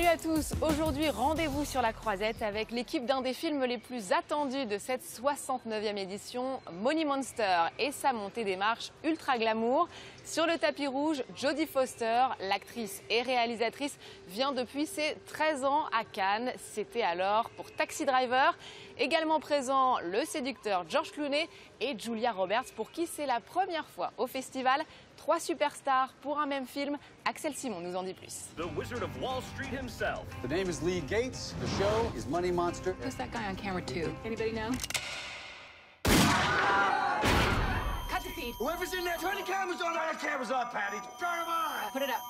Salut à tous, aujourd'hui rendez-vous sur la Croisette avec l'équipe d'un des films les plus attendus de cette 69e édition, Money Monster et sa montée des marches ultra glamour. Sur le tapis rouge, Jodie Foster, l'actrice et réalisatrice, vient depuis ses 13 ans à Cannes. C'était alors pour Taxi Driver. Également présent, le séducteur George Clooney et Julia Roberts, pour qui c'est la première fois au festival. 3 superstars pour un même film. Axel Simon nous en dit plus. The Wizard of Wall Street himself. The name is Lee Gates. The show is Money Monster. Who's that guy on camera too? Anybody know? Cut the feed. Whoever's in there, turn the cameras on. Turn the cameras on, Patty. Turn them on. Put it up.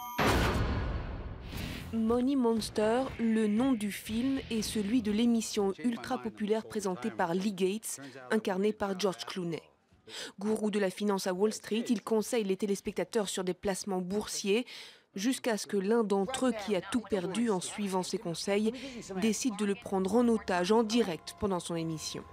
Money Monster, le nom du film est celui de l'émission ultra populaire présentée par Lee Gates, incarné par George Clooney. Gourou de la finance à Wall Street, il conseille les téléspectateurs sur des placements boursiers jusqu'à ce que l'un d'entre eux, qui a tout perdu en suivant ses conseils, décide de le prendre en otage en direct pendant son émission.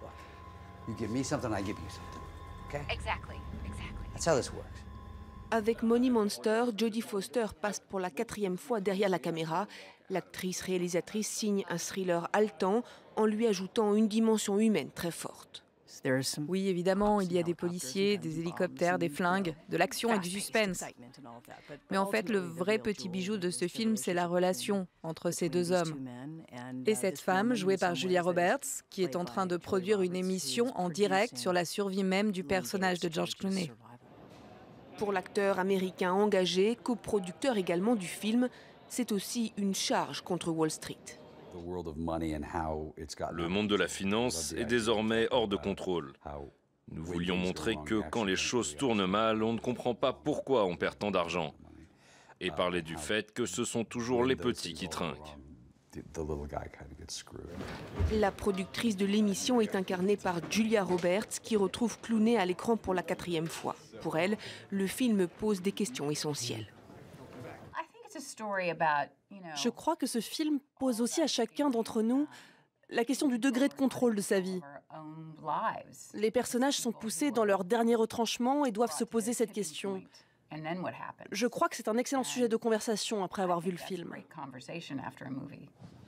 Avec Money Monster, Jodie Foster passe pour la 4e fois derrière la caméra. L'actrice réalisatrice signe un thriller haletant en lui ajoutant une dimension humaine très forte. Oui, évidemment, il y a des policiers, des hélicoptères, des flingues, de l'action et du suspense. Mais en fait, le vrai petit bijou de ce film, c'est la relation entre ces deux hommes. Et cette femme, jouée par Julia Roberts, qui est en train de produire une émission en direct sur la survie même du personnage de George Clooney. Pour l'acteur américain engagé, coproducteur également du film, c'est aussi une charge contre Wall Street. Le monde de la finance est désormais hors de contrôle. Nous voulions montrer que quand les choses tournent mal, on ne comprend pas pourquoi on perd tant d'argent. Et parler du fait que ce sont toujours les petits qui trinquent. La productrice de l'émission est incarnée par Julia Roberts, qui retrouve Clooney à l'écran pour la 4e fois. Pour elle, le film pose des questions essentielles. Je crois que ce film pose aussi à chacun d'entre nous la question du degré de contrôle de sa vie. Les personnages sont poussés dans leur dernier retranchement et doivent se poser cette question. Je crois que c'est un excellent sujet de conversation après avoir vu le film.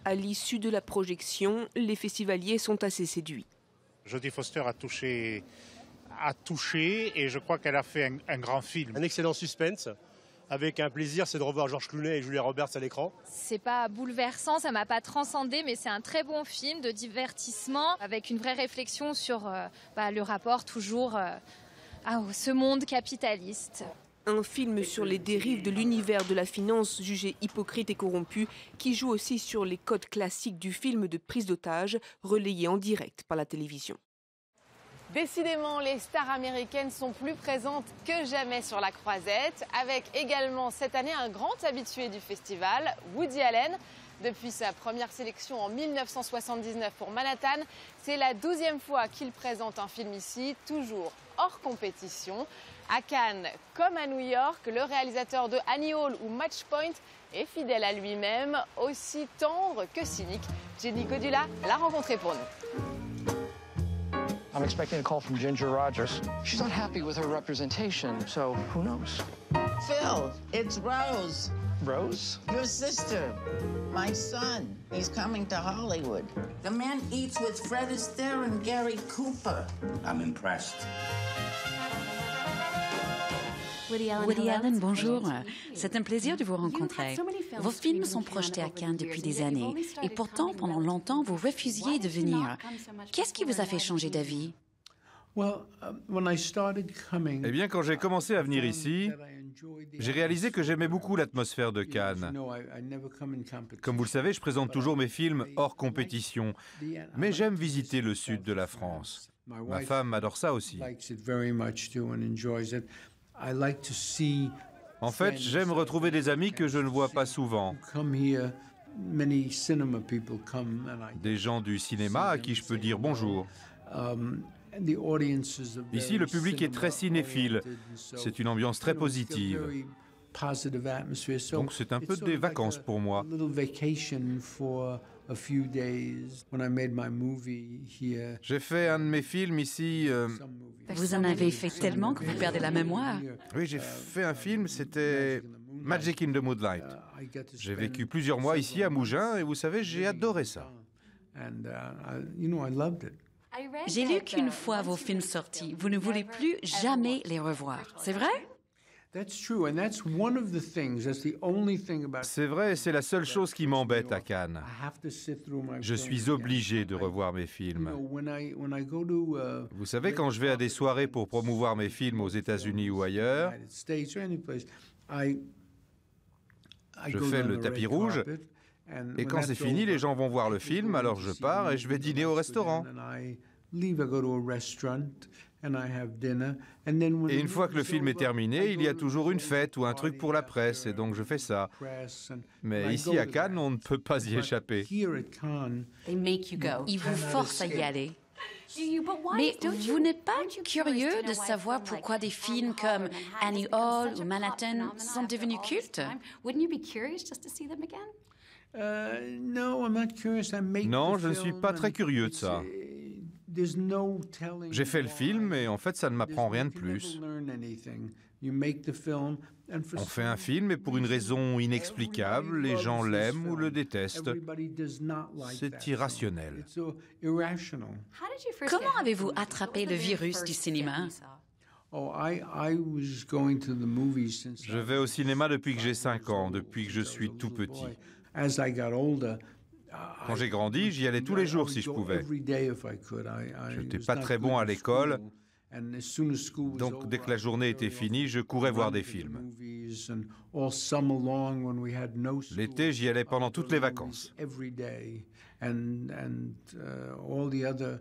À l'issue de la projection, les festivaliers sont assez séduits. Jodie Foster a touché et je crois qu'elle a fait un grand film. Un excellent suspense. Avec un plaisir, c'est de revoir George Clooney et Julia Roberts à l'écran. C'est pas bouleversant, ça m'a pas transcendé, mais c'est un très bon film de divertissement avec une vraie réflexion sur le rapport toujours à ce monde capitaliste. Un film sur les dérives de l'univers de la finance jugé hypocrite et corrompu, qui joue aussi sur les codes classiques du film de prise d'otage, relayé en direct par la télévision. Décidément, les stars américaines sont plus présentes que jamais sur la Croisette, avec également cette année un grand habitué du festival, Woody Allen. Depuis sa première sélection en 1979 pour Manhattan, c'est la 12e fois qu'il présente un film ici, toujours hors compétition. À Cannes comme à New York, le réalisateur de Annie Hall ou Match Point est fidèle à lui-même, aussi tendre que cynique. Jenny Codula l'a rencontré pour nous. I'm expecting a call from Ginger Rogers. She's not happy with her representation, so who knows? Phil, it's Rose. Rose? Your sister. My son. He's coming to Hollywood. The man eats with Fred Astaire and Gary Cooper. I'm impressed. Woody Allen, bonjour. C'est un plaisir de vous rencontrer. Vos films sont projetés à Cannes depuis des années et pourtant, pendant longtemps, vous refusiez de venir. Qu'est-ce qui vous a fait changer d'avis? Eh bien, quand j'ai commencé à venir ici, j'ai réalisé que j'aimais beaucoup l'atmosphère de Cannes. Comme vous le savez, je présente toujours mes films hors compétition, mais j'aime visiter le sud de la France. Ma femme adore ça aussi. En fait, j'aime retrouver des amis que je ne vois pas souvent. Des gens du cinéma à qui je peux dire bonjour. Ici, le public est très cinéphile. C'est une ambiance très positive. Donc c'est un peu des vacances pour moi. J'ai fait un de mes films ici. Vous en avez fait tellement que vous perdez la mémoire. Oui, j'ai fait un film, c'était Magic in the Moonlight. J'ai vécu plusieurs mois ici à Mougins et vous savez, j'ai adoré ça. J'ai lu qu'une fois vos films sortis, vous ne voulez plus jamais les revoir. C'est vrai? C'est vrai, c'est la seule chose qui m'embête à Cannes. Je suis obligé de revoir mes films. Vous savez, quand je vais à des soirées pour promouvoir mes films aux États-Unis ou ailleurs, je fais le tapis rouge, et quand c'est fini, les gens vont voir le film, alors je pars et je vais dîner au restaurant. Et une fois que le film est terminé, il y a toujours une fête ou un truc pour la presse, et donc je fais ça. Mais ici à Cannes, on ne peut pas y échapper. Ils vous forcent à y aller. Mais vous n'êtes pas curieux de savoir pourquoi des films comme Annie Hall ou Manhattan sont devenus cultes? Non, je ne suis pas très curieux de ça. J'ai fait le film et en fait, ça ne m'apprend rien de plus. On fait un film et pour une raison inexplicable, les gens l'aiment ou le détestent. C'est irrationnel. Comment avez-vous attrapé le virus du cinéma? Je vais au cinéma depuis que j'ai 5 ans, depuis que je suis tout petit. Quand j'ai grandi, j'y allais tous les jours si je pouvais. Je n'étais pas très bon à l'école, donc dès que la journée était finie, je courais voir des films. L'été, j'y allais pendant toutes les vacances.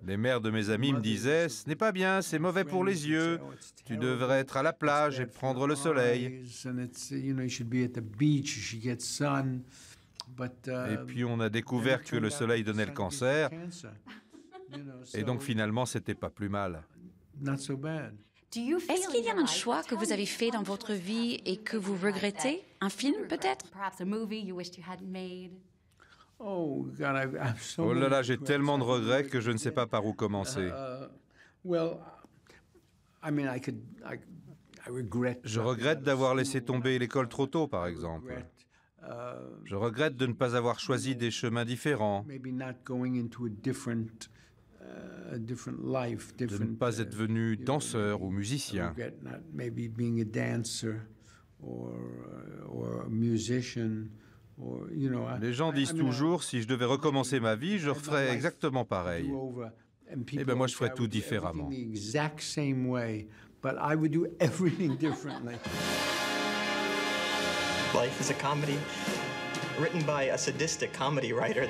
Les mères de mes amis me disaient « Ce n'est pas bien, c'est mauvais pour les yeux. Tu devrais être à la plage et prendre le soleil. » Et puis on a découvert que le soleil donnait le cancer, et donc finalement c'était pas plus mal. Est-ce qu'il y a un choix que vous avez fait dans votre vie et que vous regrettez? Un film peut-être? Oh là là, j'ai tellement de regrets que je ne sais pas par où commencer. Je regrette d'avoir laissé tomber l'école trop tôt, par exemple. Je regrette de ne pas avoir choisi des chemins différents, de ne pas être devenu danseur ou musicien. Les gens disent toujours, si je devais recommencer ma vie, je referais exactement pareil. Eh bien, moi, je ferais tout différemment. Life is a comedy written by a sadistic comedy writer.